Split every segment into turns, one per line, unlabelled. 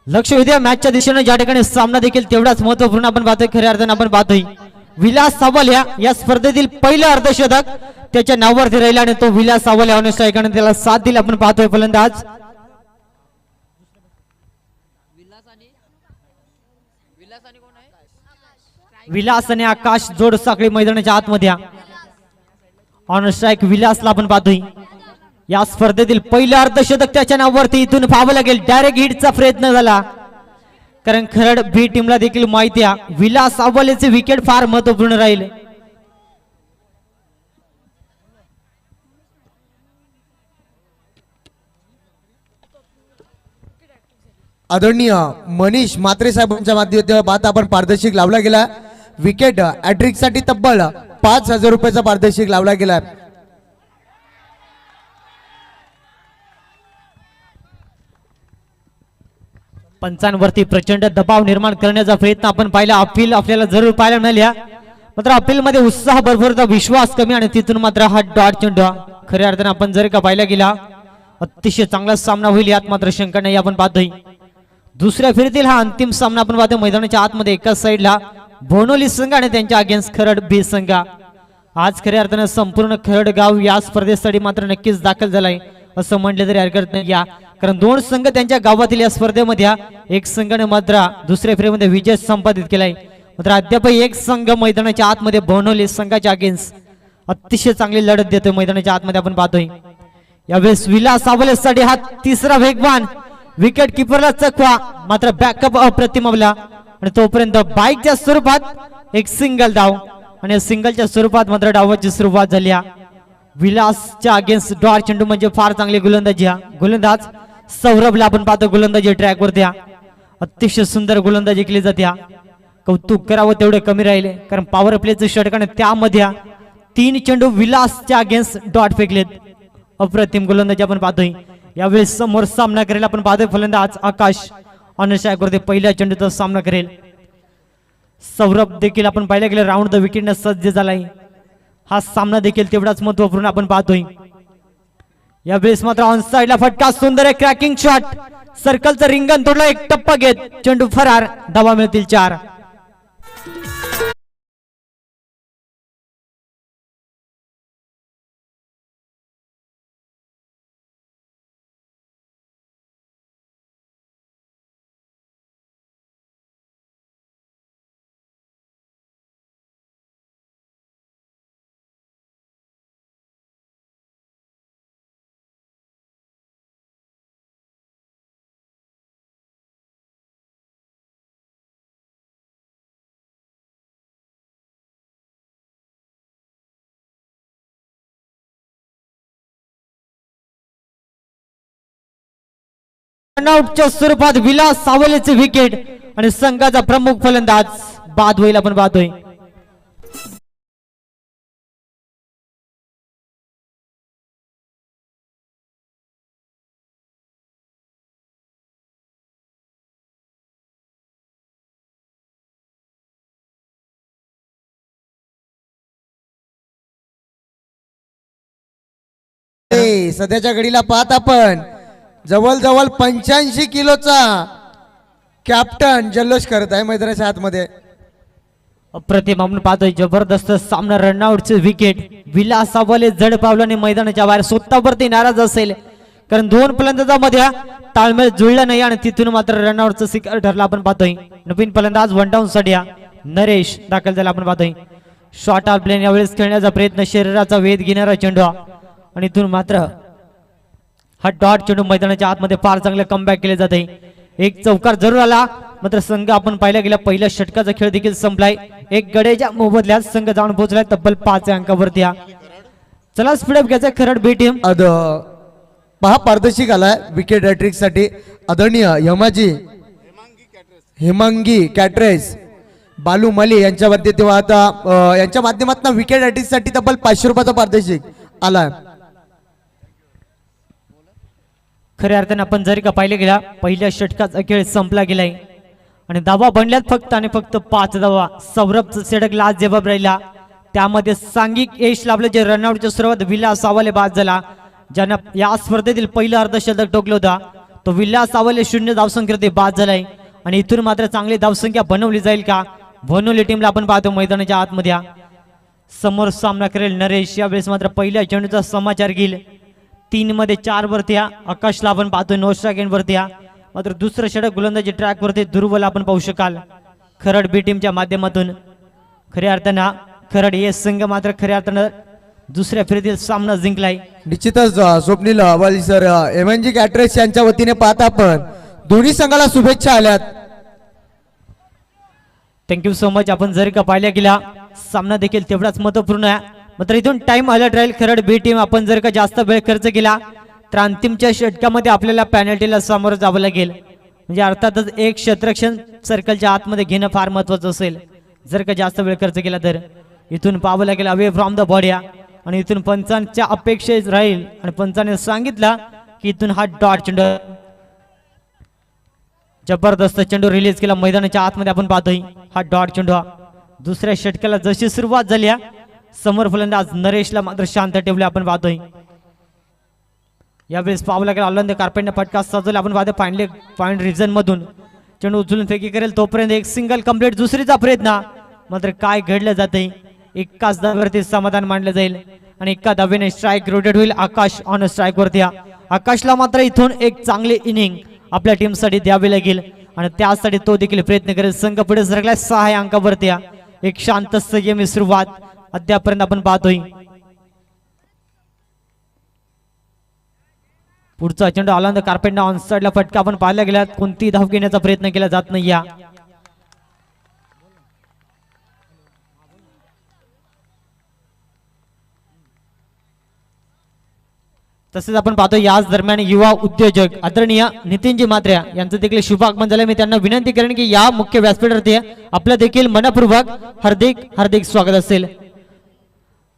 लक्ष विद्या मॅचच्या दिशेने ज्या ठिकाणी सामना देखील तेवढाच महत्त्वपूर्ण आपण पाहतोय. खऱ्या अर्थाने आपण पाहतोय विलास सावल या स्पर्धेतील पहिलं अर्धशतक त्याच्या नावावरती राहिला आणि तो विलास सावल या स्ट्रायकरने त्याला साथ दिली आपण पाहतोय. फलंदाज विलास आणि आकाश जोड साखळी मैदानाच्या आतमध्ये ऑन स्ट्राइक विलासला आपण पाहतोय. या स्पर्धेतील पहिलं अर्धशतक त्याच्या नावावरती इथून पाहावं लागेल. डायरेक्ट हिटचा प्रयत्न झाला कारण खरड बी टीमला देखील माहिती आहे विलास सावलेचे विकेट फार महत्वपूर्ण राहील.
आदरणीय मनीष म्हात्रे साहेबांच्या माध्यमातून आपण पारदर्शक लावला गेला. विकेट हॅट्रिक साठी तब्बल 5,000 रुपयाचा पारदर्शक लावला गेला.
पंचांवरती प्रचंड दबाव निर्माण करण्याचा प्रयत्न आपण पाहिला. अपील आपल्याला जरूर पाहायला मिळाल्या मात्र अपील मध्ये उत्साह भरपूर विश्वास कमी आणि तिथून मात्र हा डॉट चेंडू खऱ्या अर्थाने आपण जर का पाहिला गेला अतिशय चांगला सामना होईल यात मात्र शंका नाही. आपण पाहतोय दुसऱ्या फेरीतील हा अंतिम सामना आपण पाहतोय. मैदानाच्या आतमध्ये एकाच साईडला बोनोली संघ आणि त्यांच्या अगेन्स्ट खरड बी संघ. आज खऱ्या अर्थाने संपूर्ण खरड गाव या स्पर्धेसाठी मात्र नक्कीच दाखल झालाय असं म्हटलं तरी हरकत नाही. कारण दोन संघ त्यांच्या गावातील या स्पर्धेमध्ये एक संघाने मात्र दुसऱ्या फेरीमध्ये विजय संपादित केलाय. मात्र अद्याप एक संघ मैदानाच्या आतमध्ये बोनोली संघाच्या अगेन्स्ट अतिशय चांगली लढत देतोय मैदानाच्या आतमध्ये आपण पाहतोय. यावेळेस विलास सावलेसाठी हा तिसरा वेगवान विकेट किपरला चकवा मात्र बॅकअप अप्रतिम आपला आणि तोपर्यंत बाईकच्या स्वरूपात एक सिंगल धाव आणि सिंगलच्या स्वरूपात मात्र डावाची सुरुवात झाली. विलासच्या अगेन्स्ट डॉट चेंडू म्हणजे फार चांगली गोलंदाजी. गोलंदाज सौरभला आपण पाहतो गोलंदाजी ट्रॅक वरती अतिशय सुंदर गोलंदाजी केली जाते. कौतुक करावं तेवढे कमी राहिले कारण पॉवर प्लेचं षटकाने त्यामध्ये 3 चेंडू विलासच्या अगेन्स्ट डॉट फेकलेत. अप्रतिम गोलंदाजी आपण पाहतोय. यावेळेस समोर सामना करेल आपण पाहतोय फलंदाज आकाश ऑन स्ट्राइक वरती पहिल्या चेंडूचा सामना करेल. सौरभ देखील आपण पाहिलं गेलं राऊंड द विकेटने सज्ज झालाय. हा सामना देखील तेवढाच महत्वपूर्ण आपण पाहतोय. यावेळेस मात्र ऑन साइडला फटका सुंदर आहे क्रॅकिंग शॉट सर्कलचं रिंगण तोडलं एक टप्पा घेत चेंडू फरार. धावा मिळतील 4. रनआउटच्या स्वरूपात विलास सावलेचे विकेट आणि संघाचा प्रमुख फलंदाज बाद होईल आपण पाहतोय.
सध्याच्या घडीला पाहत आपण जवळ 85 किलोचा कॅप्टन जल्लोष करत आहे मैदानाच्या आतमध्ये.
अप्रतिम आपण पाहतोय जबरदस्त सामना. रनआउटचे विकेट विलास सावले जड पावलाने मैदानाच्या बाहेर स्वतःवरती नाराज असेल कारण 2 फलंदाजांमध्ये ताळमेळ जुळला नाही आणि तिथून मात्र रनआउटचं शिकार ठरला आपण पाहतोय. नवीन फलंदाज वन डाऊन साठी नरेश दाखल झाला आपण पाहतोय. शॉर्ट ऑफ प्लेन यावेळेस खेळण्याचा प्रयत्न शरीराचा वेध घेणारा चेंडू आणि इथून मात्र हा डॉट चेंडू मैदानाच्या आतमध्ये फार चांगले कमबॅक केले जाते. एक चौकार जरूर आला मात्र संघ आपण पाहिला गेला पहिल्या षटकाचा खेळ देखील संपलाय. एक गडेच्या मोबदल्यात संघ जाऊन पोहोचलाय तब्बल 5 अंकावरती. चला स्पीडअप घ्यायचा खरड बी टीम.
पहा पारदर्शक आलाय विकेट हॅट्रिक साठी आदरणीय हेमांगी कॅट्रेस बालू मली यांच्या तेव्हा आता यांच्या माध्यमातून विकेट हॅट्रिक साठी तब्बल 500 रुपयाचा पारदर्शक आलाय.
खऱ्या अर्थाने आपण जरी का पाहिलं गेला पहिल्या षटकाचा खेळ संपला गेलाय आणि धावा बनल्यात फक्त आणि फक्त 5 धावा. सौरभचं षटक लास्ट जबाब राहिला त्यामध्ये सांघिक यश लाभलं जे रनआउटच्या सुरुवात विलास सावले बाद झाला ज्यानं या स्पर्धेतील पहिलं अर्धशतक ठोकलं होतं. तो विलास सावले 0 धावसंख्येवरती बाद झालाय आणि इथून मात्र चांगली धावसंख्या बनवली जाईल का? बनवली टीमला आपण पाहतो मैदानाच्या आतमध्ये समोर सामना करेल नरेश. यावेळेस मात्र पहिल्या चेंडूचा समाचार घेईल. 3 मध्ये 4 वरती आकाशला आपण पाहतो 9 सेकंड वरती मात्र दुसरं षटक गोलंदाजी ट्रॅक वरती दुर्बल आपण पाहू शकाल खरड बी टीमच्या माध्यमातून. खऱ्या अर्थानं खरड हे संघ मात्र खऱ्या अर्थानं दुसऱ्या फेरीतील सामना जिंकलाय.
निश्चितच स्वप्नील वाली सर एमएनजी कॅटरेस यांच्या वतीने पाहता आपण दोन्ही संघाला शुभेच्छा आल्यात.
Thank you so much. आपण जर का पाहिल्या गेला सामना देखील तेवढाच महत्वपूर्ण आहे मात्र इथून टाइम अलर्ट राहील खरड बी टीम. आपण जर का जास्त वेळ खर्च केला तर अंतिमच्या षटकामध्ये आपल्याला पॅनल्टीला सामोरं जावं लागेल. म्हणजे अर्थातच एक क्षेत्ररक्षण सर्कलच्या आतमध्ये घेणं फार महत्वाचं असेल जर का जास्त वेळ खर्च केला तर. इथून पाहावं लागेल अवे फ्रॉम द बॉडी आणि इथून पंचांच्या अपेक्षेत राहील आणि पंचाने सांगितलं की इथून हा डॉट चेंडू जबरदस्त चेंडू रिलीज केला मैदानाच्या आतमध्ये. आपण पाहतोय हा डॉट चेंडू दुसऱ्या षटकाला जशी सुरुवात झाली समोर फलंदाज नरेशला मात्र शांत ठेवले आपण पाहतोय. यावेळेस पाहावं लागेल अलोंदे कार्पेटने फटका सजवला आपण पाहतो फायनली पॉइंट रिजन मधून चेंडू उचलून फेकी करेल तोपर्यंत एक सिंगल कंप्लीट. दुसरीचा प्रयत्न मात्र काय घडलं जाते एकाच धाव्यावरती समाधान मानलं जाईल आणि एका धावेने स्ट्राईक रोटेट होईल. आकाश ऑन स्ट्राईक वरती आकाशला मात्र इथून एक चांगली इनिंग आपल्या टीमसाठी द्यावी लागेल आणि त्यासाठी तो देखील प्रयत्न करेल. संघ पुढे सरकलाय 6 अंकावरती. एक शांत संयमी सुरुवात अद्यापर्यंत आपण पाहतोय. पुढचा चेंडू आला कार्पेटने ऑन साइडला फटका आपण पाहायला गेला कोणती धाव घेण्याचा प्रयत्न केला जात नाही. तसेच आपण पाहतो याच दरम्यान युवा उद्योजक आदरणीय नितीनजी मात्र्या यांचं देखील शुभ आगमन झालं. मी त्यांना विनंती करेन की या मुख्य व्यासपीठावरती आपलं देखील मनपूर्वक हार्दिक स्वागत असेल.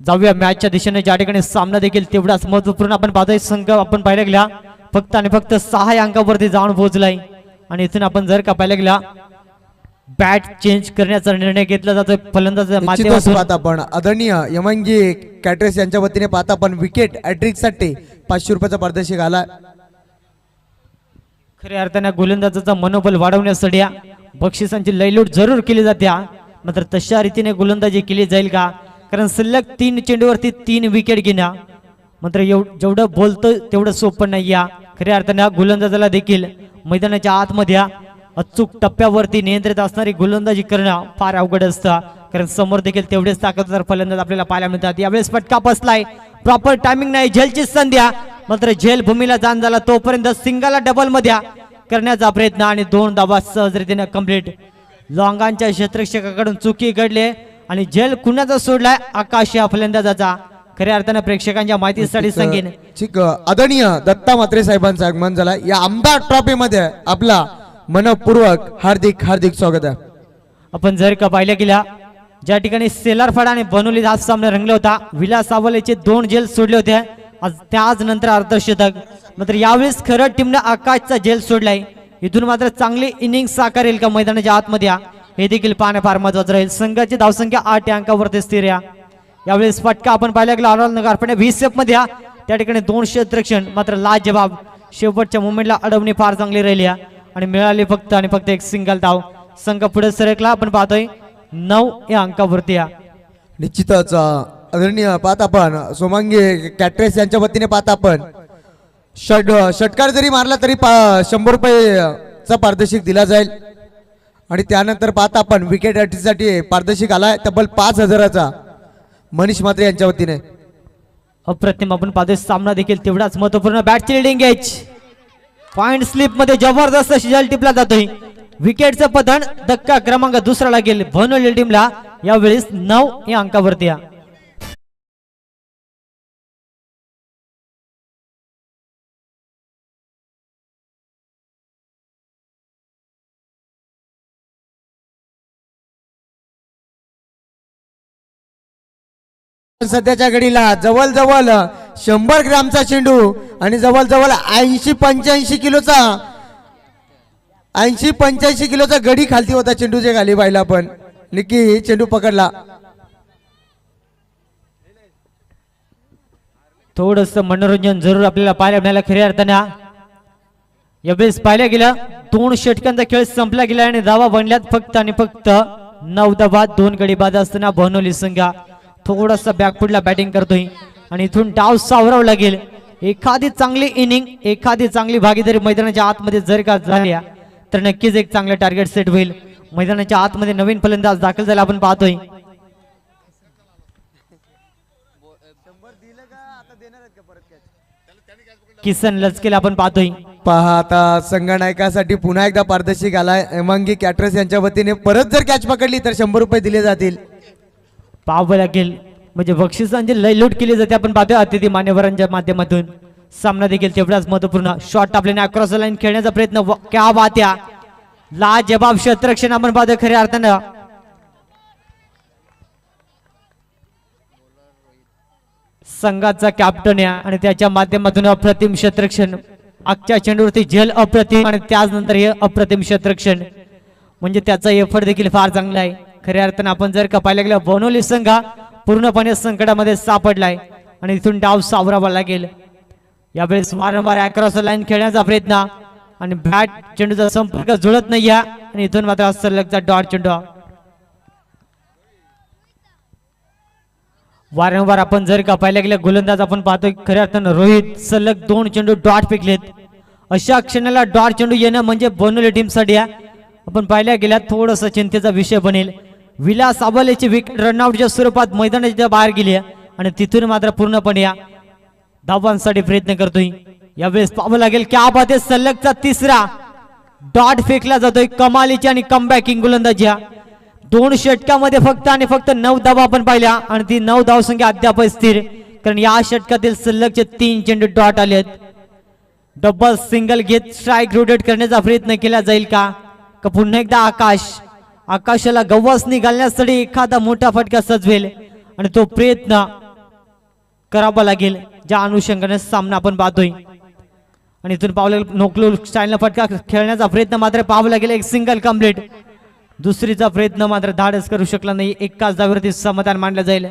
जाऊया मॅचच्या दिशेने ज्या ठिकाणी सामना देखील तेवढाच महत्वपूर्ण आपण पाहतोय. संघ आपण पाहायला गेला फक्त आणि फक्त 6 अंकावरती जाऊन पोहोचलाय आणि इथून आपण जर का पाहायला गेला बॅट चेंज करण्याचा निर्णय घेतला जातोय फलंदाजाच्या माध्यमातून.
आपण आदरणीय एमएनजी कॅटरेस यांच्या वतीने पाहता आपण विकेट हॅट्रिक साठी 500 रुपयाचा पारितोषिक आला.
खऱ्या अर्थाने गोलंदाजाचा मनोबल वाढवण्यासाठी बक्षिसांची लयलूट जरूर केली जाते मात्र तशा रीतीने गोलंदाजी केली जाईल का? कारण सलग 3 चेंडूवरती 3 विकेट घेणं मात्र जेवढं बोलतो तेवढं सोपं नाही. खऱ्या अर्थाने गोलंदाजाला देखील मैदानाच्या आतमध्ये अचूक टप्प्यावरती नियंत्रित असणारी गोलंदाजी करणं फार अवघड असतं कारण समोर देखील तेवढेच ताकददार फलंदाज आपल्याला पाहायला मिळतात. यावेळेस फटका बसलाय प्रॉपर टायमिंग नाही झेलची संधी मात्र झेल भूमीला जाण झाला तोपर्यंत सिंगलला डबल मध्ये करण्याचा प्रयत्न आणि 2 धावा सहजरीतीने कंप्लीट. लॉंगांच्या क्षेत्ररक्षकाकडून चुकी घडली आणि झेल कुणाचा सोडलाय आकाश या फलंदाजाचा. खऱ्या अर्थाने प्रेक्षकांच्या माहितीसाठी सांगेन
आदरणीय दत्ता म्हात्रे साहेबांचं आगमन झालं. या आमदार ट्रॉफी मध्ये आपला मनपूर्वक हार्दिक स्वागत आहे.
आपण जर का पाहिल्या गेल्या ज्या ठिकाणी सेलारफाडाने बनवली हा सामना रंगला होता. विलास सावलेचे 2 झेल सोडले होते त्याच नंतर अर्धशतक मात्र यावेळेस खरड टीमने आकाशचा झेल सोडलाय. इथून मात्र चांगली इनिंग साकारेल का मैदानाच्या आतमध्ये हे देखील पाहणं फार महत्वाचं राहील. संघाची धावसंख्या 8 अंकावरती स्थिर यावेळेस फटका आपण पाहायला गेला ऑनलाईन कार्पेट 20 मध्ये त्या ठिकाणी 2 क्षेत्ररक्षण मात्र लाजवाब शेवटच्या मोमेंटला अडवणी फार चांगली राहिली आणि मिळाली फक्त आणि फक्त एक सिंगल धाव. संघ पुढे सरकला आपण पाहतोय 9 या अंकावरती.
निश्चितच आदरणीय पाहता आपण सोमांगी कॅटरेस यांच्या वतीने पाहता आपण षटकार जरी मारला तरी 100 रुपयेचा पारितोषिक दिला जाईल आणि त्यानंतर पाहता आपण विकेट हॅट्रिकसाठी पारितोषिक आलाय तब्बल 5000चा मनीष म्हात्रे यांच्या वतीने.
अप्रतिम आपण पाहतोय सामना देखील तेवढाच महत्वपूर्ण. बॅटची लिडिंग एज पॉइंट स्लिप मध्ये जबरदस्त शिजल टिपला जातोय. विकेटचं पतन धक्का क्रमांक 2 लागेल भनोली टीमला यावेळेस 9 या अंकावरती.
सध्याच्या घडीला जवळ 100 ग्रामचा चेंडू आणि जवळ 80-85 किलोचा 80-85 किलोचा गडी खालती होता चेंडूच्या खाली पाहिला आपण निकी चेंडू पकडला.
थोडस मनोरंजन जरूर आपल्याला पाहायला मिळालं. खऱ्या अर्थाने यावेळेस पाहिल्या गेला 2 षटकांचा खेळ संपला गेला आणि धावा बनल्यात फक्त आणि फक्त 9 धावा. 2 गडी बाद असताना बनवली संघ थोडासा बॅकफुटला बॅटिंग करतोय आणि इथून डाव सावरावं लागेल. एखादी चांगली इनिंग, एखादी चांगली भागीदारी मैदानाच्या आतमध्ये जर का झाली तर नक्कीच एक चांगलं टार्गेट सेट होईल. मैदानाच्या आतमध्ये नवीन फलंदाज दाखल झाला आपण पाहतोय. किसन लचकेला आपण पाहतोय.
पहा आता संघनायकासाठी पुन्हा एकदा पारदर्शक आलाय. हेमांगी कॅटरर्स यांच्या वतीने परत जर कॅच पकडली तर 100 रुपये दिले जातील.
पाहावं लागेल म्हणजे बक्षिसांची लय लूट केली जाते आपण पाहतोय अतिथी मान्यवरांच्या माध्यमातून. सामना देखील तेवढाच महत्वपूर्ण. शॉट आपल्याने अक्रॉस लाईन खेळण्याचा प्रयत्न. क्या बात या लाजबाब क्षेत्ररक्षण आपण पाहतोय खऱ्या अर्थानं. संघाचा कॅप्टन या आणि त्याच्या माध्यमातून अप्रतिम क्षेत्ररक्षण. आजच्या चेंडूवरती झेल अप्रतिम आणि त्यानंतर हे अप्रतिम क्षेत्ररक्षण म्हणजे त्याचा एफर्ट देखील फार चांगला आहे. खऱ्या अर्थानं आपण जर का पाहायला गेलं बनवली संघ पूर्णपणे संकटामध्ये सापडलाय आणि इथून डाव सावरावा लागेल. यावेळेस वारंवार अक्रॉस लाईन खेळण्याचा प्रयत्न आणि बॅट चेंडूचा संपर्क जुळत नाही आणि इथून मात्र सलगचा डॉट चेंडू. वारंवार आपण जर का पाहायला गेलं गोलंदाज आपण पाहतोय खऱ्या अर्थानं रोहित सलग 2 चेंडू डॉट फेकलेत. अशा क्षणाला डॉट चेंडू येणं म्हणजे बनवली टीमसाठी आपण पाहायला गेल्या थोडस चिंतेचा विषय बनेल. विलास आबलेची विकेट रनआउटच्या स्वरूपात मैदानाच्या बाहेर गेली आणि तिथून मात्र पूर्णपणे धावांसाठी प्रयत्न करतोय. यावेळेस पाहावं लागेल क्या बात आहे सलगचा 3रा डॉट फेकला जातोय. कमालीची आणि कमबॅकिंग गोलंदाजी. 2 षटकामध्ये फक्त आणि फक्त 9 धावा आपण पाहिल्या आणि ती 9 धावसंख्या अद्याप स्थिर कारण या षटकातील सलगचे 3 चेंडू डॉट आलेत. डबल सिंगल घेत स्ट्राईक रोटेट करण्याचा प्रयत्न केला जाईल का पुन्हा एकदा आकाशाला गव्वासनी घालण्यासाठी एखादा मोठा फटका सजवेल आणि तो प्रयत्न करावा लागेल ज्या अनुषंगाने सामना आपण पाहतोय. आणि इथून पावलं नोकलूल स्टाईलनं फटका खेळण्याचा प्रयत्न मात्र पाहावं लागेल. एक सिंगल कंप्लीट. दुसरीचा प्रयत्न मात्र धाडस करू शकला नाही. एकाच धावेवरती समाधान मानलं जाईल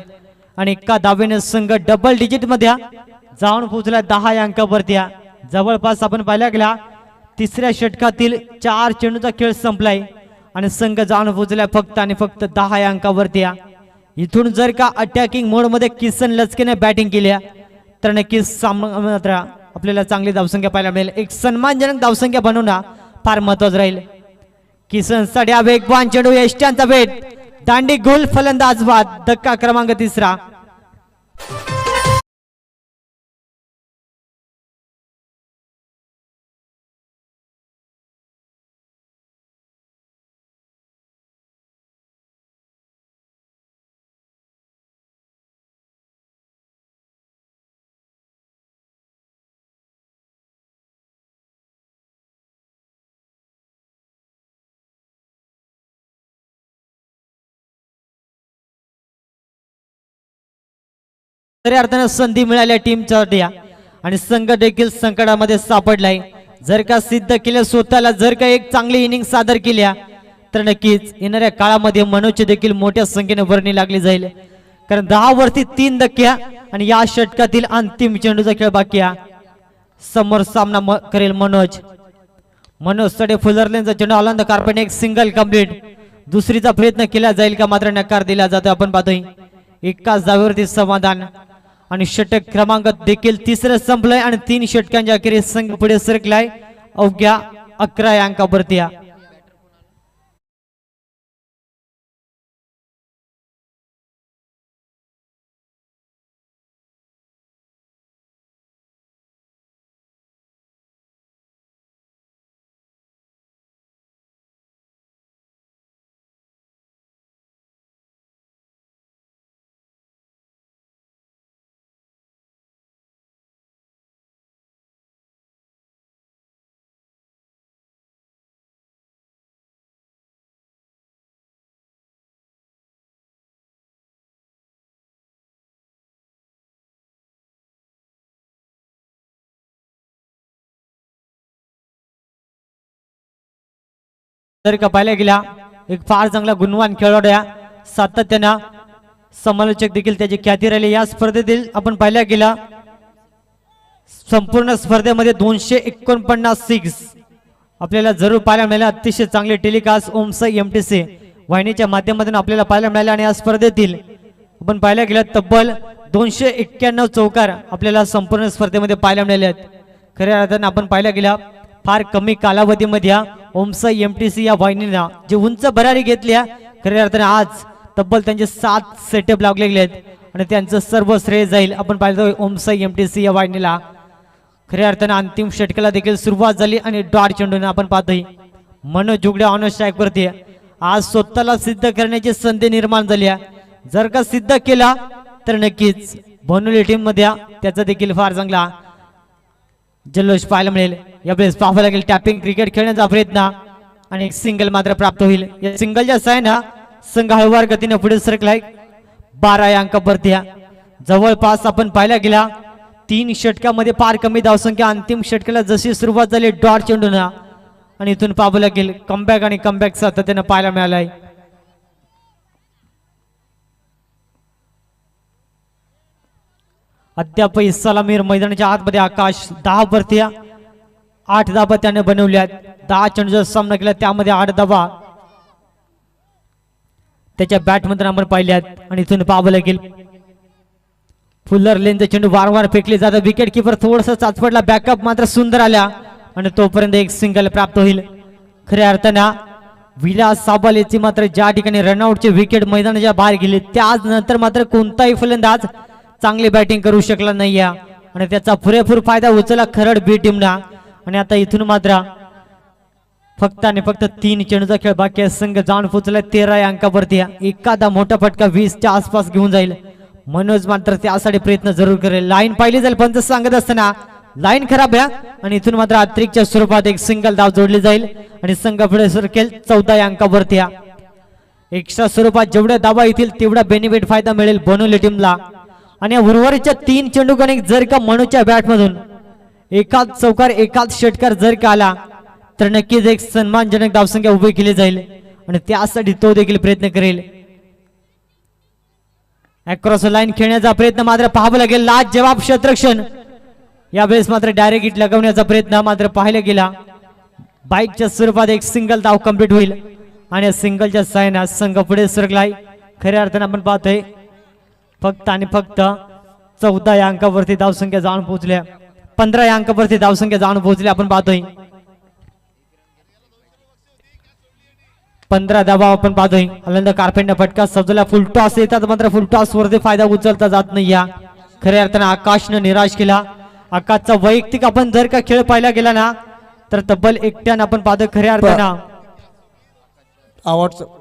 आणि एका धावेने संघ डबल डिजिट मध्ये जाऊन पोहोचला 10 अंकावरती. जवळपास आपण पाहिला गेला 3ऱ्या षटकातील 4 चेंडूचा खेळ संपलाय आणि संघ जाऊन पोहोचला फक्त आणि फक्त 10 अंकावरती. इथून जर का अटॅकिंग मोड मध्ये किसन लचकेने बॅटिंग केली तर नक्कीच मात्र आपल्याला चांगली धावसंख्या पाहायला मिळेल. एक सन्मानजनक धावसंख्या बनवणं फार महत्वाचं राहील. किसन साठी वेगवान चेंडू यष्ट्यांचा वेट दांडी गोल फलंदाज बाद. धक्का क्रमांक 3. खऱ्या अर्थानं संधी मिळाल्या टीमसाठी आणि संघ देखील संकटामध्ये सापडलाय. जर का सिद्ध केलं स्वतःला, जर का एक चांगली इनिंग सादर केल्या तर नक्कीच येणाऱ्या काळामध्ये मनोजची देखील मोठ्या संख्येने वर्णी लागली जाईल कारण 10 वरती 3 धक्क्या आणि या षटकातील अंतिम चेंडूचा खेळ बाकी. समोर सामना करेल मनोज कडे फुलरलेनचा चेंडू आला कार्पेट. एक सिंगल कंप्लीट. दुसरीचा प्रयत्न केला जाईल का मात्र नकार दिला जातो आपण पाहतोय. एकाच धावेवरती समाधान आणि षटक क्रमांक देखील 3रं संपलंय आणि 3 षटकांच्या अखेरीस संघ पुढे सरकलाय अवघ्या 11 अंकावरती. जर का पाहिला गेला एक फार चांगला गुणवान खेळाडू सातत्यानं समालोचक देखील त्याची ख्याती राहिली. या स्पर्धेतील आपण पाहिला गेला संपूर्ण स्पर्धेमध्ये 249 आपल्याला जरूर पाहायला मिळाले. अतिशय चांगले टेलिकास्ट ओमसाई MTC वाहिनीच्या माध्यमातून आपल्याला पाहायला मिळाले आणि या स्पर्धेतील आपण पाहायला गेलं तब्बल 291 चौकार आपल्याला संपूर्ण स्पर्धेमध्ये पाहायला मिळाले आहेत. खऱ्या अर्थाने आपण पाहायला गेला फार कमी कालावधीमध्ये ओमसाई MTC या वाहिनीला जे उंच भरारी घेतल्या खऱ्या अर्थाने आज तब्बल त्यांचे 7 सेटअप लागलेले आहेत आणि त्यांचं सर्व श्रेय जाईल आपण पाहिलं ओमसाई MTC या वाहिनीला. खऱ्या अर्थाने अंतिम षटकाला देखील सुरुवात झाली आणि डॉट चेंडूने आपण पाहतोय मनोज जुगडे ऑन स्ट्राईक वरती आज स्वतःला सिद्ध करण्याची संधी निर्माण झाली आहे. जर का सिद्ध केला तर नक्कीच बनवली टीम मध्ये त्याचा देखील फार चांगला जल्लोष पाहायला मिळेल. यावेळेस पाहावं लागेल टॅपिंग क्रिकेट खेळण्याचा प्रयत्न आणि एक सिंगल मात्र प्राप्त होईल. या सिंगलच्या साहाय्याने संघ हळूवार गतीने पुढे सरकलाय. 12 अंकावरती जवळपास आपण पाहायला गेला 3 षटकामध्ये फार कमी धावसंख्या. अंतिम षटकाला जशी सुरुवात झाली डॉट चेंडून आणि इथून पाहावं लागेल कमबॅक आणि कमबॅक सातत्याने पाहायला मिळालाय. अद्याप सलामीर मैदानाच्या आतमध्ये आकाश 10 वरती 8 धाबा त्याने बनवल्यात. 10 चेंडूचा सामना केला त्यामध्ये 8 धाबा त्याच्या बॅटमधून आपण पाहिल्यात आणि इथून पाहावं लागेल फुल्लर लेनचे चेंडू वारंवार फेकले जातात. विकेट किपर थोडासा चाचपडला बॅकअप मात्र सुंदर आल्या आणि तोपर्यंत एक सिंगल प्राप्त होईल. खऱ्या अर्थानं विलास साबालेची मात्र ज्या ठिकाणी रनआउटचे विकेट मैदानाच्या बाहेर गेले त्याच नंतर मात्र कोणताही फलंदाज चांगली बॅटिंग करू शकला नाही आणि त्याचा पुरेपूर फायदा उचलला खरड बी टीमना. आणि आता इथून मात्र फक्त आणि फक्त 3 चेंडूचा खेळ बाकी आहे. संघ जाऊन पोहोचला 13 अंकावरती. एखादा मोठा फटका 20च्या आसपास घेऊन जाईल. मनोज मात्र त्यासाठी प्रयत्न जरूर करेल. लाईन पाहिली जाईल पंच सांगत असताना लाईन खराब आहे आणि इथून मात्र अतिरिक्तच्या स्वरूपात एक सिंगल धाव जोडली जाईल आणि संघ पुढे सरकेल 14 अंकावरती. एक्स्ट्रा स्वरूपात जेवढ्या धावा येतील तेवढा बेनिफिट फायदा मिळेल बनवली टीमला. आणि उर्वरितच्या 3 चेंडू कनेक्ट जर का मनोजच्या बॅटमधून एकाच चौकार एकाच षटकार जर का आला तर नक्कीच एक सन्मानजनक धावसंख्या उभी केली जाईल आणि त्यासाठी तो देखील प्रयत्न करेल. अक्रॉस लाईन खेळण्याचा प्रयत्न मात्र पाहावं लागेल. लास्ट जवाब क्षेत्ररक्षण यावेळेस मात्र डायरेक्ट हिट लगवण्याचा प्रयत्न मात्र पाहायला गेला. बाईकच्या स्वरूपात एक सिंगल धाव कंप्लीट होईल आणि सिंगलच्या साहाय्याने संघ पुढे सरकलाय. खऱ्या अर्थाने आपण पाहतोय फक्त आणि फक्त 14 अंकावरती धावसंख्या जाऊन पोहोचल्या. 15 अंकावरती धावसंख्या जाऊन पोहोचल्या आपण पाहतोय. 15 धावा आपण पाहतोय. अलंद कारपेंडा फटका सजवला फुल टॉस येतात मात्र फुल टॉस वरती फायदा उचलता जात नाही. खऱ्या अर्थाने आकाशनं निराश केला. आकाशचा वैयक्तिक आपण जर का खेळ पाहायला गेला ना तर तब्बल एकट्यानं आपण पाहतो खऱ्या अर्थानं
आवडचं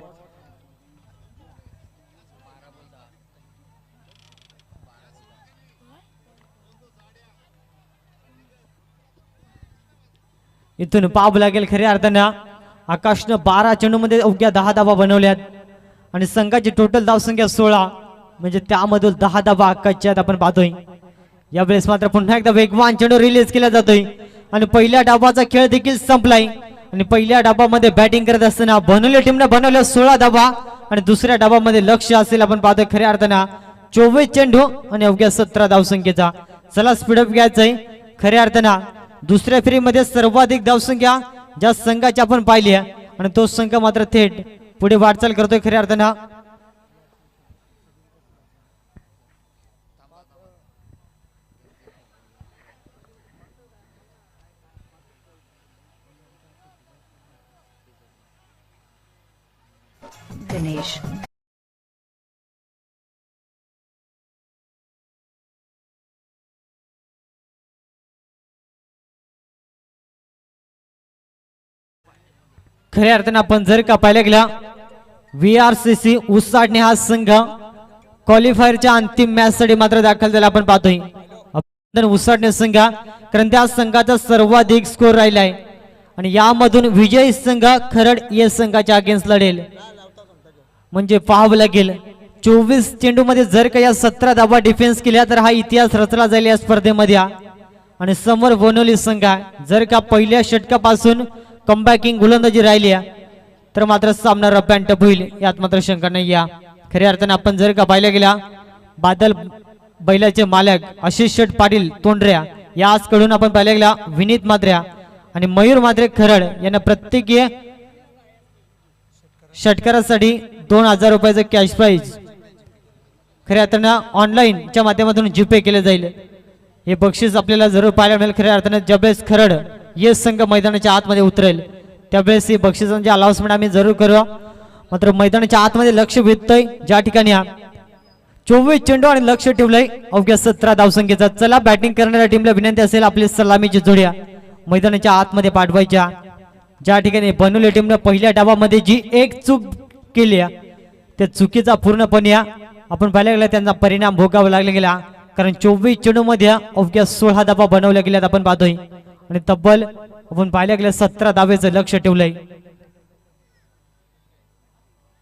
इथून पाहावं लागेल. खऱ्या अर्थानं आकाशनं 12 चेंडूमध्ये अवघ्या 10 धावा बनवल्यात आणि संघाची टोटल धावसंख्या 16 म्हणजे त्यामधून 10 धावा आकाशच्या आपण पाहतोय. यावेळेस मात्र पुन्हा एकदा वेगवान चेंडू रिलीज केला जातोय आणि पहिल्या डावाचा खेळ देखील संपलाय आणि पहिल्या डावामध्ये बॅटिंग करत असताना बनवली टीमने बनवल्या 16 धावा आणि दुसऱ्या डावामध्ये लक्ष असेल आपण पाहतोय खऱ्या अर्थानं 24 चेंडू आणि अवघ्या 17 धावसंख्येचा. चला स्पीडअप घ्यायचंय. खऱ्या अर्थानं दुसऱ्या फेरीमध्ये सर्वाधिक धावसंख्या ज्या संघाची आपण पाहिली आहे आणि तो संघ मात्र थेट पुढे वाटचाल करतोय खऱ्या अर्थानं.
गणेश
खऱ्या अर्थानं आपण जर का पाहायला गेला VRCC उसाडणे हा संघ क्वालिफायरच्या अंतिम मॅच साठी मात्र दाखल झाला आपण पाहतोय. उसाडणे संघ कारण त्या संघाचा सर्वाधिक स्कोर राहिलाय आणि यामधून विजयी संघ खरड या संघाच्या अगेन्स्ट लढेल. म्हणजे पाहावं लागेल 24 चेंडू मध्ये जर का या 17 धावा डिफेन्स केल्या तर हा इतिहास रचला जाईल या स्पर्धेमध्ये. आणि समोर बनवली संघ जर का पहिल्या षटकापासून कमबॅकिंग गोलंदाजी राहिली तर मात्र सामना रफ अँड टफ होईल यात मात्र शंका नाही. खऱ्या अर्थानं आपण जर का पाहिला गेला बादल बैलाचे मालक आशिष शेठ पाटील तोंडऱ्या याचकडून आपण पाहिला गेला विनीत मात्र्या आणि मयूर मात्रे खरड यांना प्रत्येकी षटकारासाठी 2000 रुपयाचं कॅश प्राइज खऱ्या अर्थानं ऑनलाईनच्या माध्यमातून जीपे केले जाईल। हे बक्षीस आपल्याला जरूर पाहायला मिळेल। खऱ्या अर्थानं ज्यावेळेस खरड ये संघ मैदानाच्या आतमध्ये उतरेल त्यावेळेस ही बक्षिसांची अनाउन्समेंट आम्ही जरूर करू। मात्र मैदानाच्या आतमध्ये लक्ष वेधतोय ज्या ठिकाणी 24 चेंडू आणि लक्ष ठेवलंय अवघ्या 17 धावसंख्येचा। चला बॅटिंग करणाऱ्या टीमला विनंती असेल आपली सलामीची जोड्या मैदानाच्या आतमध्ये पाठवायच्या। ज्या ठिकाणी बनवले टीमने पहिल्या डावामध्ये जी एक चूक केली त्या चुकीचा पूर्णपणे आपण पाहायला गेला त्यांचा परिणाम भोगावा लागला गेला। कारण 24 चेंडू मध्ये अवघ्या 16 धावा बनवल्या गेल्यात आपण पाहतोय आणि तब्बल आपण पाहायला गेलं 17 धावेचं लक्ष ठेवलंय।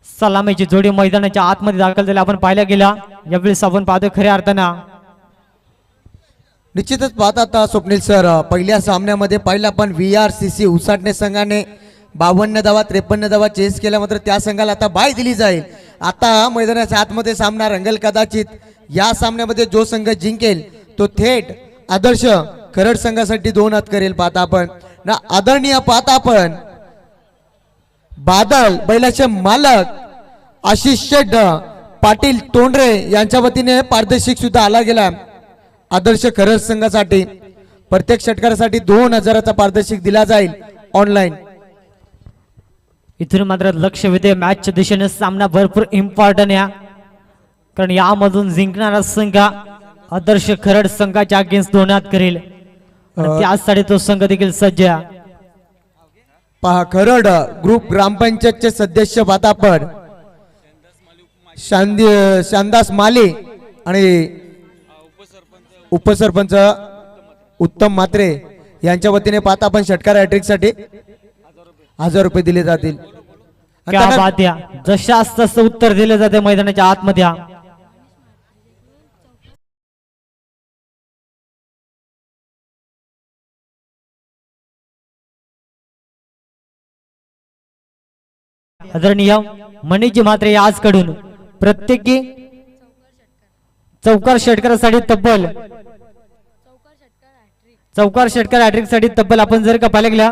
सलामीची जोडी मैदानाच्या आतमध्ये दाखल झाली आपण पाहायला गेला। यावेळेस आपण पाहतोय खऱ्या अर्थानं
निश्चितच पाहता आता स्वप्नील सर पहिल्या सामन्यामध्ये पाहिला पण VRCC उसाटणे संघाने 52 धावा 53 धावा चेस केल्या। मात्र त्या संघाला आता बाय दिली जाईल। आता मैदानाच्या आतमध्ये सामना रंगल कदाचित या सामन्यामध्ये जो संघ जिंकेल तो थेट आदर्श खरड संघासाठी 2 हात करेल। पाहता आपण ना आदरणीय पाहता आपण बादल बैलाचे मालक आशिष शेठ पाटील तोंडरे यांच्या वतीने पारितोषिक सुद्धा आला गेला। आदर्श खरड संघासाठी प्रत्येक षटकारासाठी 2000चा पारितोषिक दिला जाईल ऑनलाईन।
इथून मात्र लक्ष वेधे मॅचच्या दिशेने सामना भरपूर इम्पॉर्टंट आहे कारण यामधून जिंकणारा संघ आदर्श खरड संघाच्या अगेन्स्ट 2 हात करेल आणि त्यासाठी तो संघ देखील सज्ज आहे।
पहा खरड ग्रुप ग्रामपंचायतचे सदस्य पाहता आपण शानदास माले आणि उपसरपंच उत्तम मात्रे यांच्या वतीने पाहता आपण षटकार हॅट्रिक साठी 1000 रुपये दिले जातील।
क्या बात या जशास तसं उत्तर दिले जाते मैदानाच्या आतमध्ये। आदरणीय मनीजी मात्रे आजकडून प्रत्येकी चौकार षटकारासाठी तब्बल चौकार षटकार हॅट्रिक साठी तब्बल आपण जर का पाहिलं गेला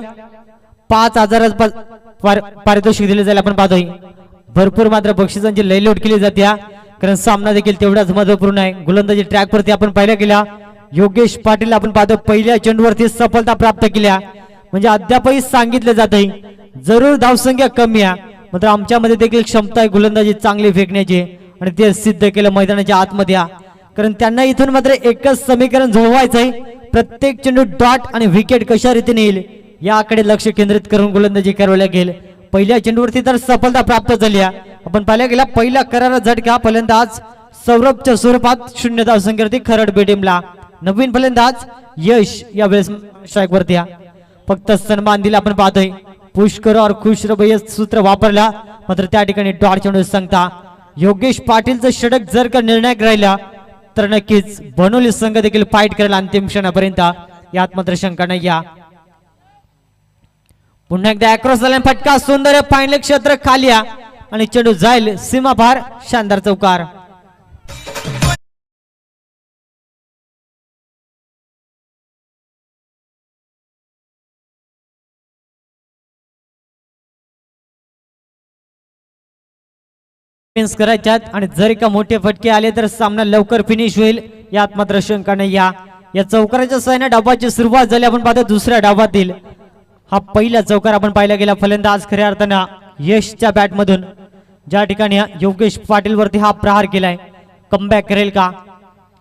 5000 पारितोषिक दिले जाईल। आपण पाहतोय भरपूर मात्र बक्षिसांची लयलूट केली जाते कारण सामना देखील तेवढाच महत्वपूर्ण आहे। गोलंदाजी ट्रॅक वरती आपण पाहिलं गेला योगेश पाटील आपण पाहतो पहिल्या चेंडूवरती सफलता प्राप्त केल्या म्हणजे अद्यापही सांगितले जाते जरूर धावसंख्या कमी आहे मात्र आमच्यामध्ये देखील क्षमता आहे गोलंदाजी चांगली फेकण्याची आणि ते सिद्ध केलं मैदानाच्या आतमध्ये कारण त्यांना इथून मात्र एकच समीकरण जुळवायचं आहे प्रत्येक चेंडू डॉट आणि विकेट कशा रीतीने येईल याकडे लक्ष केंद्रित करून गोलंदाजी करायला गेल। पहिल्या चेंडूवरती तर सफलता प्राप्त झाली आपण पाहायला गेला पहिला करारा झटका फलंदाज सौरभच्या स्वरूपात 0 धावसंख्येवरती खरड बी टीमला। नवीन फलंदाज यश यावेळेस स्ट्राईक वरती फक्त सन्मान दिला आपण पाहतोय पुश करो और खुश रहो हे सूत्र वापरला मात्र त्या ठिकाणी डॉट चेंडू सांगता योगेश पाटीलचं षटक जर का निर्णायक राहिला तर नक्कीच बनवली संघ देखील फाईट करेल अंतिम क्षणापर्यंत यात मात्र शंका नाही। पुन्हा एकदा अक्रॉस झाला फटका सुंदर फायनल क्षेत्र खाली आणि चेंडू जाईल सीमा पार शानदार चौकार। करायच्यात आणि जर का मोठे फटके आले तर सामना लवकर फिनिश होईल यात मात्र शंका नाही। या चौकाराच्या सहाय्याने डावाची सुरुवात झाली आपण पाहतो दुसऱ्या डावातील हा पहिला चौकार आपण पाहिला गेला फलंदाज खऱ्या अर्थानं यशच्या बॅट मधून ज्या ठिकाणी योगेश पाटील वरती हा प्रहार केलाय कमबॅक करेल का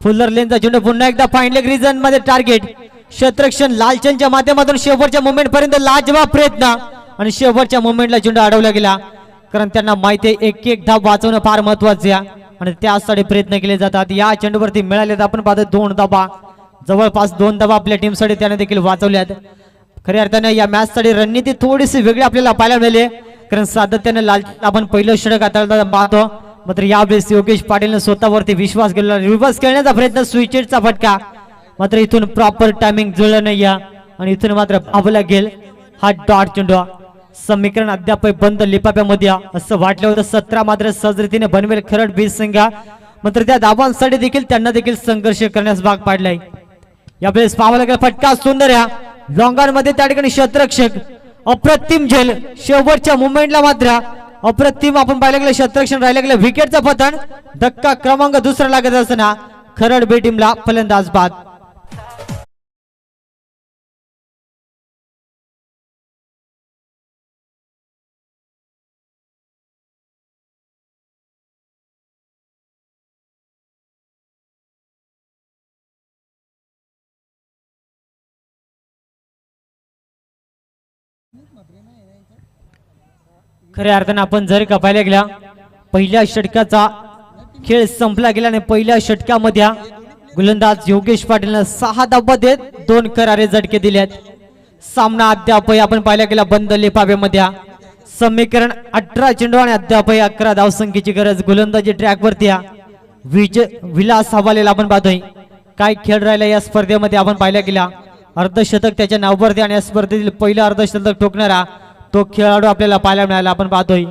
फुल्लर लेनचा चेंडू पुन्हा एकदा फायनल रिजन मध्ये टार्गेट क्षेत्ररक्षण लालचंदच्या माध्यमातून शेवटच्या मोमेंट पर्यंत लाजवाब प्रयत्न आणि शेवटच्या मोमेंटला चेंडू अडवला गेला कारण त्यांना माहिती आहे एक एक धाव वाचवणं फार महत्वाचे आहे आणि त्यासाठी प्रयत्न केले जातात। या चेंडूवरती मिळाले आपण पाहतो 2 धावा जवळपास 2 धावा आपल्या टीमसाठी त्याने देखील वाचवल्यात। खऱ्या अर्थाने या मॅच साठी रणनीती थोडीशी वेगळी आपल्याला पाहायला मिळाली कारण सातत्याने लाल आपण पहिलं षटक हाताळताना पाहतो मात्र यावेळेस योगेश पाटीलने स्वतःवरती विश्वास केला रिव्हर्स खेळण्याचा प्रयत्न स्विचचा फटका मात्र इथून प्रॉपर टायमिंग जुळलं नाही आणि इथून मात्र पाहावं गेल हा डॉट चेंडू। समीकरण अद्याप बंद लिपाप्यामध्ये असं वाटलं होतं 17 मात्र सहज रीतीने बनवेल खरड बीज संघ मात्र त्या धावांसाठी देखील त्यांना देखील संघर्ष करण्यास भाग पाडलाय। यावेळेस पाहावं लागेल फटका सुंदर लॉंगॉन मध्ये त्या ठिकाणी क्षेत्ररक्षक अप्रतिम झेल शेवटच्या मुवमेंटला मात्र अप्रतिम आपण पाहिलं गेलं क्षेत्ररक्षण राहिलं गेलं विकेटचं पतन धक्का क्रमांक दुसरा लागत असताना खरड बी टीमला फलंदाज बाद. खऱ्या अर्थानं आपण जर का पाहिल्या गेल्या पहिल्या षटकाचा खेळ संपला गेला आणि पहिल्या षटकामध्ये गोलंदाज योगेश पाटीलनं 6 धावा देत 2 करारे झटके दिलेत. सामना अद्याप आपण पाहिल्या गेला बंद लिफाफ्यामध्ये समीकरण 18 चेंडू आणि अद्याप 11 धावसंख्येची गरज. गोलंदाजी ट्रॅकवरती विलास हवालेला आपण पाहतोय. काय खेळ राहिला या स्पर्धेमध्ये आपण पाहिल्या गेला अर्धशतक त्याच्या नावावरती आणि या स्पर्धेतील पहिलं अर्धशतक ठोकणारा तो खेळाडू आपल्याला पाहायला मिळाला आपण पाहतोय.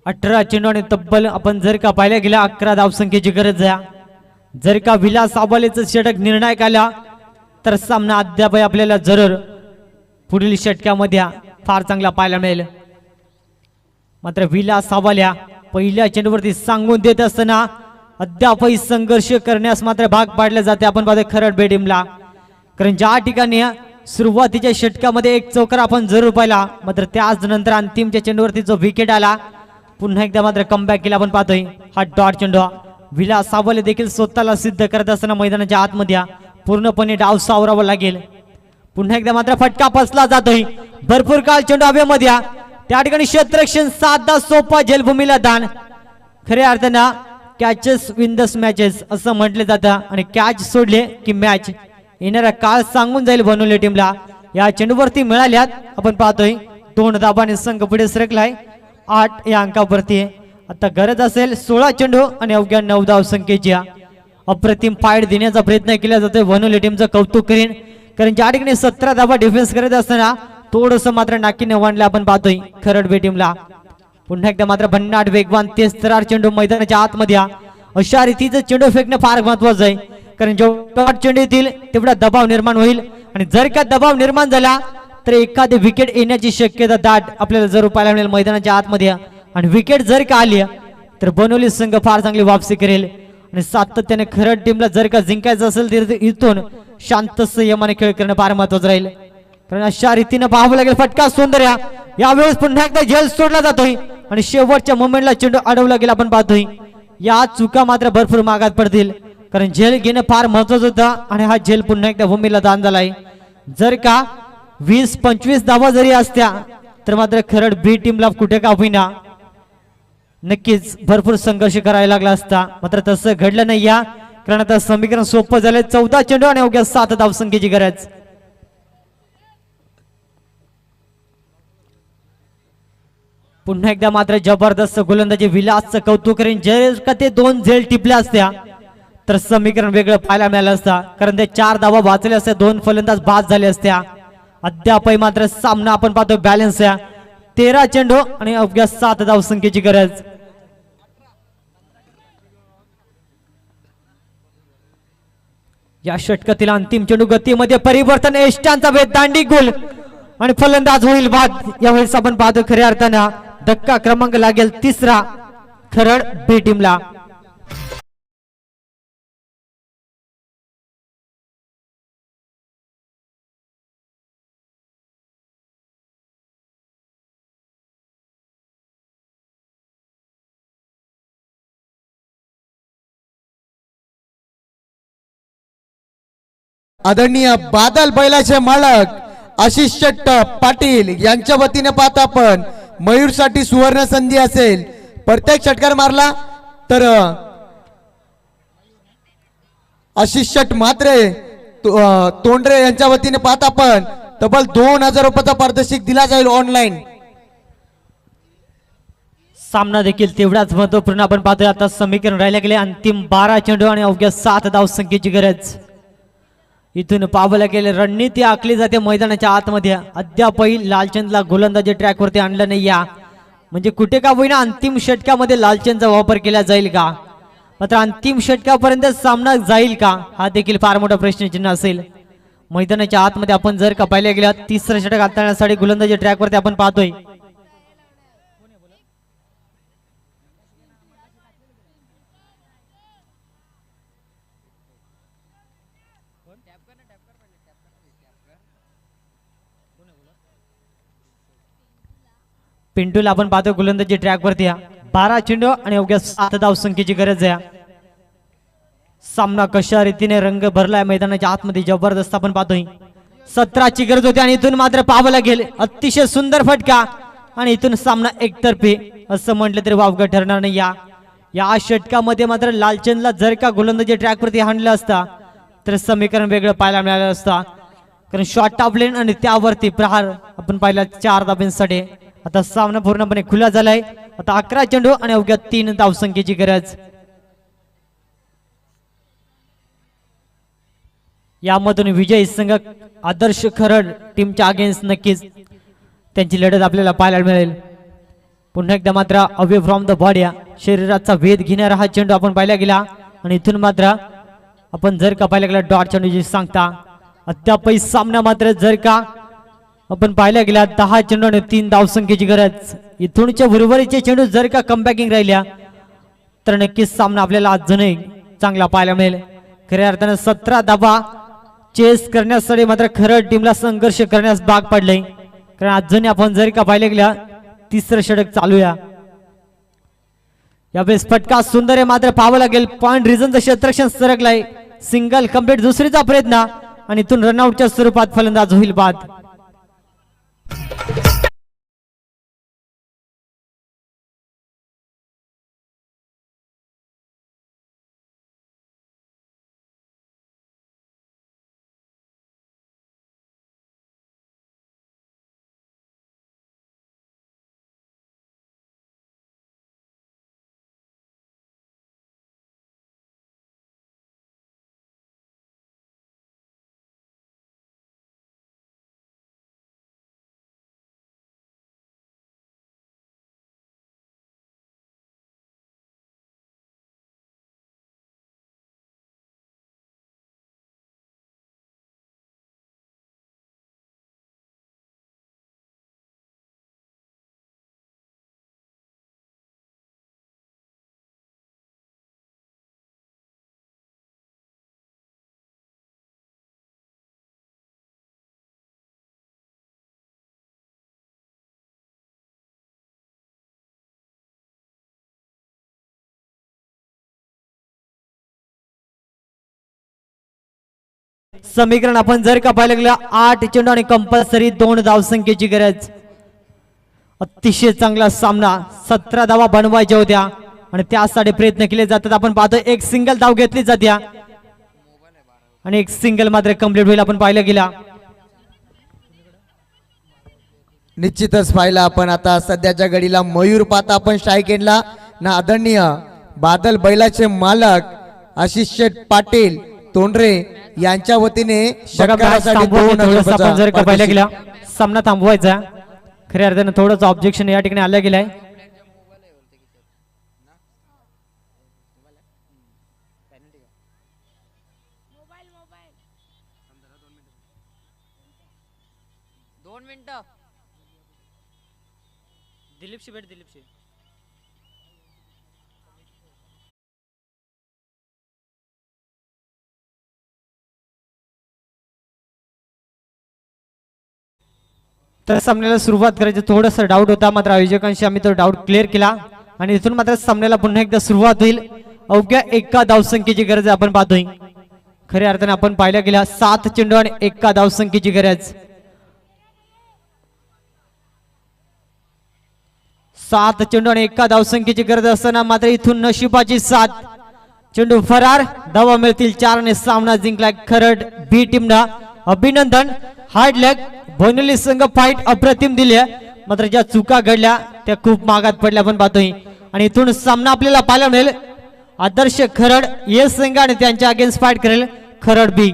18 चेंडू आणि तब्बल आपण जर का पाहिल्या गेला 11 धावसंख्येची गरज आहे. जर का विलास आबालेचं षटक निर्णायक आला तर सामना अद्याप आपल्याला जरूर पुढील षटकामध्ये फार चांगला पाहायला मिळेल. मात्र विलास आबाल्या पहिल्या चेंडूवरती सांगून देत असताना अद्यापही संघर्ष करण्यास मात्र भाग पाडले जाते आपण पाहतोय खरड बी टीमला. कारण ज्या ठिकाणी सुरुवातीच्या षटकामध्ये एक चौकार आपण जरूर पाहिला मात्र त्याच नंतर अंतिमच्या चेंडूवरती जो विकेट आला पुन्हा एकदा मात्र कमबॅक केला आपण पाहतोय. हा डॉट चेंडू विलास सावले देखील स्वतःला सिद्ध करत असताना मैदानाच्या आतमध्ये पूर्णपणे डाव सावरावा लागेल. पुन्हा एकदा मात्र फटका फसला जातोय. भरपूर काळ चेंडू हवेमध्ये त्या ठिकाणी क्षेत्ररक्षण साधा सोपा जलभूमीला दान. खऱ्या अर्थानं कॅचेस विन द मॅचेस असं म्हटले जातं आणि कॅच सोडले की मॅच येणारा काळ सांगून जाईल बनवले टीमला. या चेंडूवरती मिळाल्यात आपण पाहतोय 2 धाबाने संघ पुढे सरकलाय 8 या अंकावरती. आता गरज असेल 16 चेंडू आणि अवघ्या 9 धावसंख्येची. अप्रतिम फाईट देण्याचा प्रयत्न केला जातोय बनवले टीमचं कौतुक करीन. कारण ज्या ठिकाणी 17 धाबा डिफेन्स करत असताना थोडस मात्र नाकीने वाढले आपण पाहतोय खरड बी टीमला. पुन्हा एकदा मात्र भन्नाट वेगवान 33 चेंडू मैदानाच्या आतमध्ये अशा रीतीचं चेंडू फेकणं फार महत्वाचं आहे. कारण जेवढा चेंडू येतील तेवढा दबाव निर्माण होईल आणि जर का दबाव निर्माण झाला तर एखादी विकेट येण्याची शक्यता दाट आपल्याला जरूर पाहायला मिळेल मैदानाच्या आतमध्ये. आणि विकेट जर का आली तर बनवली संघ फार चांगली वापसी करेल आणि सातत्याने खरड टीमला जर का जिंकायचं असेल तर इथून शांत संयमाने खेळ करणं फार महत्वाचं राहील. कारण अशा रीतीने पाहावं लागेल. फटका सौंदर्य यावेळेस पुन्हा एकदा झेल सोडला जातोय आणि शेवटच्या मोमेंटला चेंडू अडवला गेला आपण पाहतोय. या चुका मात्र भरपूर मागात पडतील कारण झेल घेणं फार महत्वाचं होतं आणि हा झेल पुन्हा एकदा भूमीला दान झालाय. जर का 20-25 धावा जरी असत्या तर मात्र खरड बी टीमला कुठे का होईना नक्कीच भरपूर संघर्ष करायला लागला असता. मात्र तसं घडलं नाही या कारण आता समीकरण सोपं झालंय. 14 चेंडू आणि अवघ्या 7 धावसंख्येची गरज. पुन्हा एकदा मात्र जबरदस्त गोलंदाजी विलासचं कौतुक करेन. जर का ते 2 झेल टिपल्या असत्या तर समीकरण वेगळं पाहायला मिळालं असता. कारण ते 4 धावा वाचले असते 2 फलंदाज बाद झाले असत्या. अद्यापही मात्र सामना आपण पाहतो बॅलन्स आहे. 13 चेंडू आणि अवघ्या 7 धावसंख्येची गरज. या षटकातील अंतिम चेंडू गतीमध्ये परिवर्तन एष्टांचा वेध दांडी गोल आणि फलंदाज होईल बाद. यावेळेस आपण पाहतो खऱ्या अर्थानं धक्का क्रमांक लागेल 3रा खरड बी टीमला.
आदरणीय बादल बैलाचे मालक आशिष शेट्ट पाटील यांच्या वतीने पाहता आपण मयूर साठी सुवर्ण संधी असेल. प्रत्येक षटकार मारला तर आशिष शेट्ट म्हात्रे तोंडरे यांच्या वतीने पाहता आपण तब्बल 2000 रुपयाचा पारितोषिक दिला जाईल ऑनलाईन.
सामना देखील तेवढाच महत्वपूर्ण आपण पाहतोय. आता समीकरण राहिले गेले अंतिम 12 चेंडू आणि अवघ्या 7 धावसंख्येची गरज. इथून पावलं गेले रणनीती आखली जाते मैदानाच्या आतमध्ये. अद्यापही लालचंदला गोलंदाजी ट्रॅकवरती आणलं नाही. या म्हणजे कुठे का होईना अंतिम षटकामध्ये लालचंदचा वापर केला जाईल का, मात्र अंतिम षटकापर्यंत सामना जाईल का, हा देखील फार मोठा प्रश्नचिन्ह असेल. मैदानाच्या आतमध्ये आपण जर का पाहिल्या गेल्या तिसरं षटक हाताळण्यासाठी गोलंदाजी ट्रॅकवरती आपण पाहतोय. पिंटूला आपण पाहतो गोलंदाजी ट्रॅकवरती. 12 चेंडू आणि अवघ्या 7 धावसंख्येची गरज आहे. सामना कशा रीतीने रंग भरलाय मैदानाच्या आतमध्ये जबरदस्त आपण पाहतोय. 17ची गरज होती आणि इथून मात्र पाहावं लागेल अतिशय सुंदर फटका आणि इथून सामना एकतर्फी असं म्हटलं तरी वावगं ठरणार नाही. या षटकामध्ये मात्र लालचंदला जर का गोलंदाजी ट्रॅकवरती हाणलं असता तर समीकरण वेगळं पाहायला मिळालं असता, कारण शॉर्ट ऑफ लेन आणि त्यावरती प्रहार आपण पाहिला 4 धाब्यांसाठी. आता सामना पूर्णपणे खुला झालाय. आता 11 चेंडू आणि अवघ्या 3 धावसंख्येची गरज. यामधून विजय संघ आदर्श खरड टीमच्या अगेन्स्ट नक्कीच त्यांची लढत आपल्याला पाहायला मिळेल. पुन्हा एकदा मात्र अवे फ्रॉम द बॉडी शरीराचा वेध घेणारा हा चेंडू आपण पाहिला गेला आणि इथून मात्र आपण जर का पाहिला गेला डॉट चेंडूची सांगता अद्यापही सामना मात्र जर का आपण पाहिला गेला 10 चेंडू आणि 3 धावसंख्येची गरज. इथूनच्या उर्वरितचे चेंडू जर का कमबॅकिंग राहिल्या तर नक्कीच सामना आपल्याला अजूनही चांगला पाहायला मिळेल. खऱ्या अर्थानं 17 धाबा चेस करण्यासाठी मात्र खरं टीमला संघर्ष करण्यास भाग पडले, कारण अजूनही आपण जर का पाहिलं गेल्या तिसरं षटक चालूया. यावेळेस फटका सुंदर आहे मात्र पाहावं लागेल पॉइंट रिझनचं क्षेत्ररक्षण सरकलंय. सिंगल कंप्लीट दुसरीचा प्रयत्न आणि इथून रनआउटच्या स्वरूपात फलंदाज होईल बाद. समीकरण आपण जर का पाहिलं गेलं 8 चेंडू आणि कंपल्सरी 2 धावसंख्येची गरज. अतिशय चांगला सामना. 17 धावा बनवायच्या होत्या आणि त्यासाठी प्रयत्न केले जातात. आपण पाहतो एक सिंगल धाव घेतली जाते आणि एक सिंगल मात्र कंप्लीट होईल आपण पाहिलं गेला.
निश्चितच पाहिला आपण आता सध्याच्या घडीला मयूर पाहता आपण स्ट्राईक एंडला ना आदरणीय बादल बैलाचे मालक आशिष शेठ पाटील तोंडरे यांच्या वतीने षटकारासाठी 2
आपण जर का पाहिलं गेला सामना थांबवायचा. खऱ्या अर्थानं थोडंच ऑब्जेक्शन या ठिकाणी आलं गेलंय. दिलीपशी भेट दिलीपशी. तर सामन्याला सुरुवात करायची थोडासा डाऊट होता, मात्र आयोजकांशी आम्ही तो डाऊट क्लिअर केला आणि इथून मात्र सामन्याला पुन्हा एकदा सुरुवात होईल. अवघ्या 1 धावसंख्येची गरज आपण पाहतोय. खऱ्या अर्थाने आपण पाहिल्या गेल्या 7 चेंडू आणि 1 धावसंख्येची गरज. 7 चेंडू आणि 1 धावसंख्येची गरज असताना मात्र इथून नशिबाची साथ. चेंडू फरार, धावा मिळतील 4 आणि सामना जिंकला खरड बी टीमनं. अभिनंदन. हार्ड लक. बोनली संघ फाईट अप्रतिम दिली, मात्र ज्या चुका घडल्या त्या खूप मागात पडल्या आपण पाहतोय आणि इथून सामना आपल्याला पाहायला मिळेल. आदर्श खरड ये संघ आणि त्यांच्या अगेन्स्ट फाईट करेल खरड बी.